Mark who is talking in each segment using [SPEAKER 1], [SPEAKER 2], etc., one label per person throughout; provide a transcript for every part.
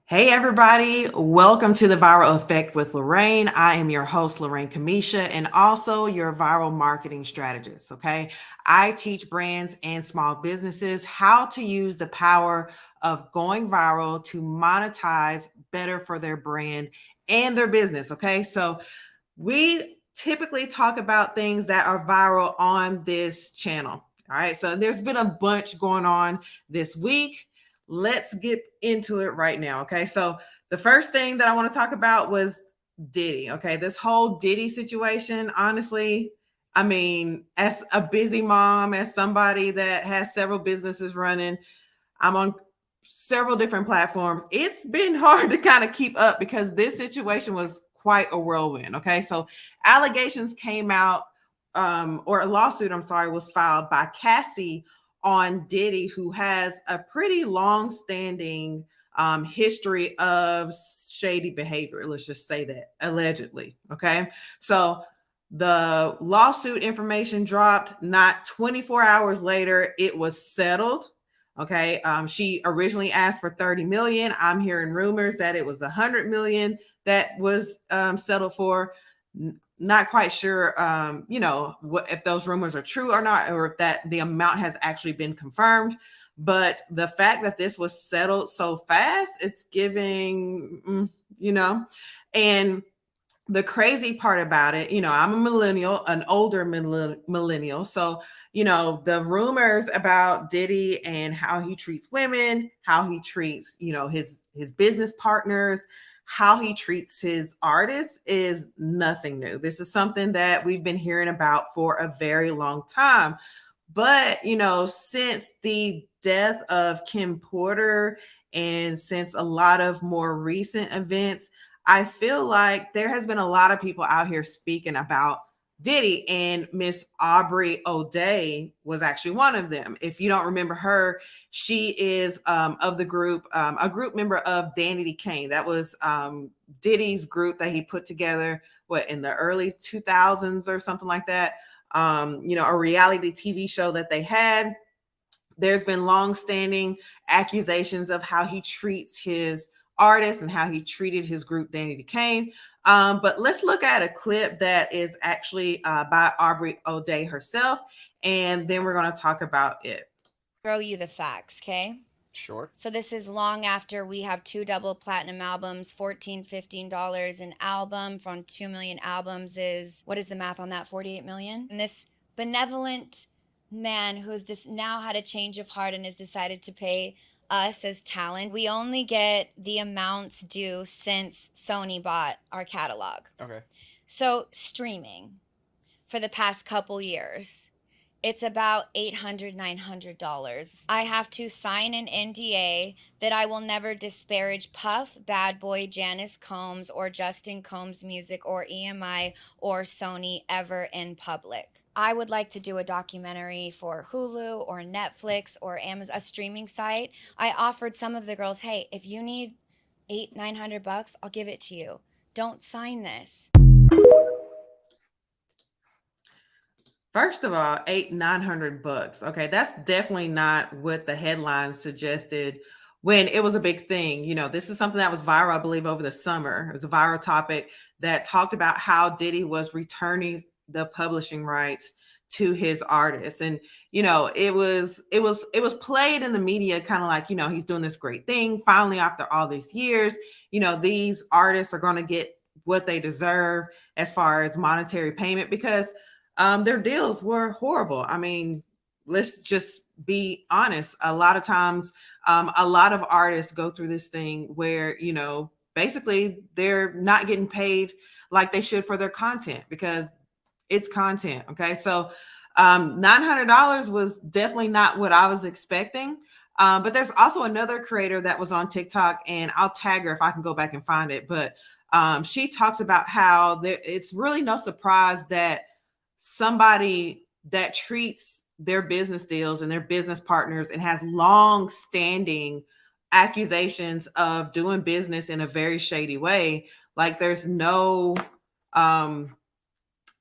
[SPEAKER 1] Hey, everybody. Welcome to the Viral Effect with Lorraine. I am your host, Lorraine Kamisha, and also your viral marketing strategist. Okay. I teach brands and small businesses how to use the power of going viral to monetize better for their brand and their business. Okay. So we typically talk about things that are viral on this channel. All right. So there's been a bunch going on this week. Let's get into it right now. Okay. So the first thing that I want to talk about was Diddy. Okay. This whole Diddy situation, honestly, I mean, as a busy mom, as somebody that has several businesses running, I'm on several different platforms. It's been hard to kind of keep up because this situation was quite a whirlwind. Okay. So allegations came out, or a lawsuit, I'm sorry, was filed by Cassie on Diddy, who has a pretty long standing history of shady behavior. Let's just say that allegedly. Okay. So the lawsuit information dropped not 24 hours later, it was settled. Okay. She originally asked for 30 million. I'm hearing rumors that it was 100 million that was settled for. Not quite sure, what if those rumors are true or not, or if that the amount has actually been confirmed. But the fact that this was settled so fast, it's giving, and the crazy part about it, I'm a millennial, an older millennial. So, the rumors about Diddy and how he treats women, how he treats, his business partners, how he treats his artists is nothing new. This is something that we've been hearing about for a very long time. But, since the death of Kim Porter and since a lot of more recent events, I feel like there has been a lot of people out here speaking about Diddy, and Miss Aubrey O'Day was actually one of them. If you don't remember her, she is of the group, a group member of Danny Kane. That was Diddy's group that he put together, what, in the early 2000s or something like that. A reality TV show that they had. There's been long-standing accusations of how he treats his artists and how he treated his group, Danny Kane. But let's look at a clip that is actually by Aubrey O'Day herself, and then we're going to talk about it.
[SPEAKER 2] Throw you the facts, okay?
[SPEAKER 3] Sure.
[SPEAKER 2] So this is long after we have two double platinum albums, $15 an album from 2 million albums is, what is the math on that? 48 million? And this benevolent man who's just now had a change of heart and has decided to pay us as talent. We only get the amounts due since Sony bought our catalog.
[SPEAKER 3] Okay.
[SPEAKER 2] So streaming for the past couple years, it's about $800, $900. I have to sign an NDA that I will never disparage Puff, Bad Boy, Janice Combs, or Justin Combs' music, or EMI, or Sony ever in public. I would like to do a documentary for Hulu or Netflix or Amazon, a streaming site. I offered some of the girls, hey, if you need $800, $900, I'll give it to you. Don't sign this.
[SPEAKER 1] First of all, 800-900 bucks. Okay, that's definitely not what the headlines suggested when it was a big thing. This is something that was viral, I believe, over the summer. It was a viral topic that talked about how Diddy was returning the publishing rights to his artists. And it was played in the media kind of like, he's doing this great thing. Finally, after all these years, these artists are going to get what they deserve as far as monetary payment, because their deals were horrible. I mean, let's just be honest. A lot of times, a lot of artists go through this thing where, basically they're not getting paid like they should for their content because it's content. Okay. So $900 was definitely not what I was expecting. But there's also another creator that was on TikTok, and I'll tag her if I can go back and find it. But she talks about how it's really no surprise that somebody that treats their business deals and their business partners and has long standing accusations of doing business in a very shady way, like there's no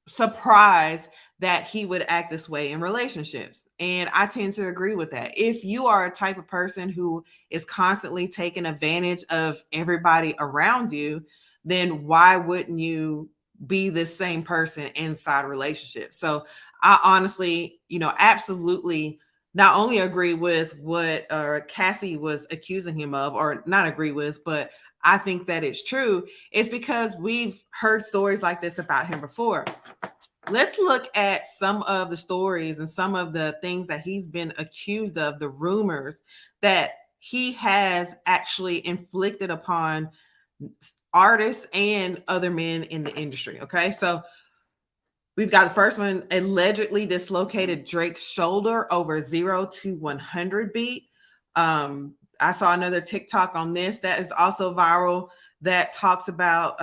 [SPEAKER 1] surprise that he would act this way in relationships. And I tend to agree with that. If you are a type of person who is constantly taking advantage of everybody around you, then why wouldn't you be the same person inside a relationship? So I honestly, absolutely not only agree with what Cassie was accusing him of, or not agree with, but I think that it's true, is because we've heard stories like this about him before. Let's look at some of the stories and some of the things that he's been accused of, the rumors that he has actually inflicted upon artists and other men in the industry. Okay, so we've got the first one: allegedly dislocated Drake's shoulder over 0 to 100 beat. I saw another TikTok on this that is also viral that talks about,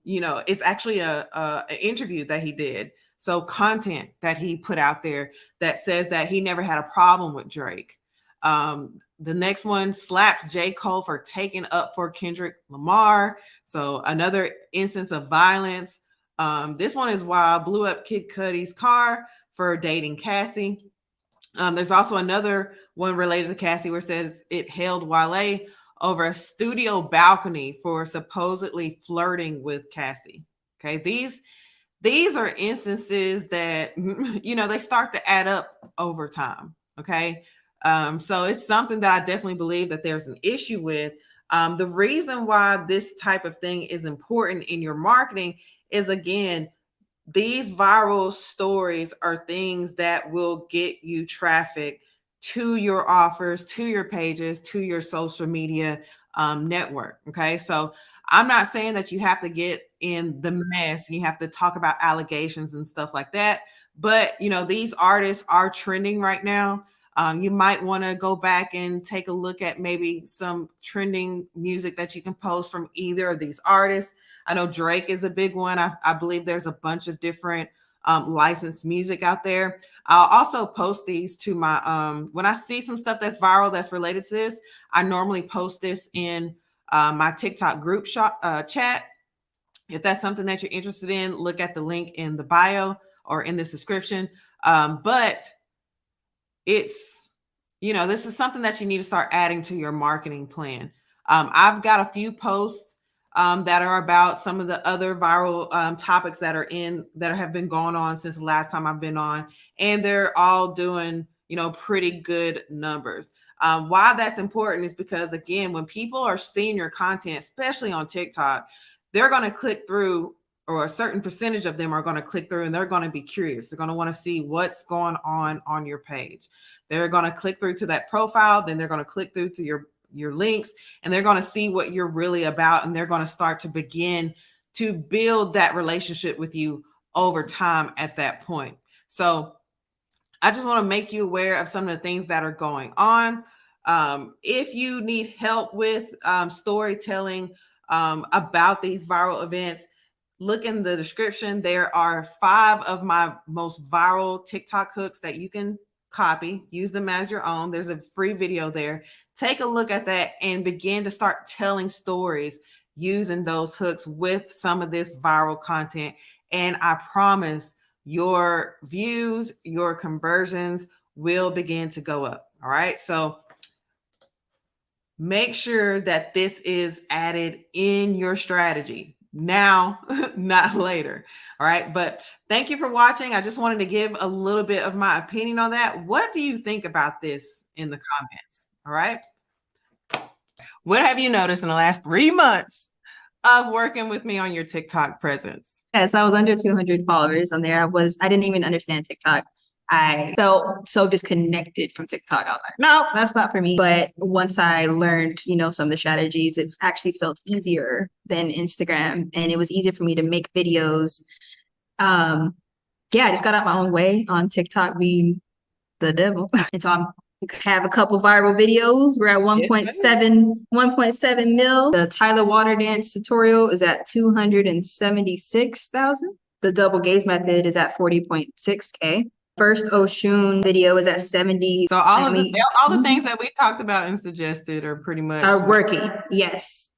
[SPEAKER 1] it's actually a interview that he did. So content that he put out there that says that he never had a problem with Drake. The next one: slapped J. Cole for taking up for Kendrick Lamar. So another instance of violence. This one is wild: blew up Kid Cudi's car for dating Cassie. There's also another one related to Cassie where it says it held Wale over a studio balcony for supposedly flirting with Cassie. Okay, these are instances that they start to add up over time. Okay, so it's something that I definitely believe that there's an issue with. The reason why this type of thing is important in your marketing is, again, these viral stories are things that will get you traffic to your offers, to your pages, to your social media network. Okay, so I'm not saying that you have to get in the mess and you have to talk about allegations and stuff like that, but these artists are trending right now. You might want to go back and take a look at maybe some trending music that you can post from either of these artists. I know Drake is a big one. I believe there's a bunch of different licensed music out there. I'll also post these to my, when I see some stuff that's viral that's related to this, I normally post this in my TikTok group chat. If that's something that you're interested in, look at the link in the bio or in this description. But it's, this is something that you need to start adding to your marketing plan. I've got a few posts that are about some of the other viral topics that have been going on since the last time I've been on, and they're all doing pretty good numbers. Why that's important is because, again, when people are seeing your content, especially on TikTok, they're going to click through, or a certain percentage of them are going to click through, and they're going to be curious. They're going to want to see what's going on your page. They're going to click through to that profile, then they're going to click through to your links, and they're going to see what you're really about, and they're going to start to begin to build that relationship with you over time at that point. So I just want to make you aware of some of the things that are going on. If you need help with storytelling about these viral events, look in the description. There are 5 of my most viral TikTok hooks that you can copy, use them as your own. There's a free video there. Take a look at that and begin to start telling stories using those hooks with some of this viral content. And I promise your views, your conversions will begin to go up. All right. So make sure that this is added in your strategy now, not later. All right. But thank you for watching. I just wanted to give a little bit of my opinion on that. What do you think about this in the comments? All right. What have you noticed in the last 3 months of working with me on your TikTok presence?
[SPEAKER 3] Yes, I was under 200 followers on there. I didn't even understand TikTok. I felt so disconnected from TikTok. I was like, no, that's not for me. But once I learned, some of the strategies, it actually felt easier than Instagram. And it was easier for me to make videos. I just got out my own way on TikTok being the devil. And so I have a couple viral videos. We're at 1.7 mil. The Tyler Water dance tutorial is at 276,000. The double gaze method is at 40.6K. First Oshun video is at 70.
[SPEAKER 1] So all the things that we talked about and suggested are pretty much
[SPEAKER 3] working. Yes.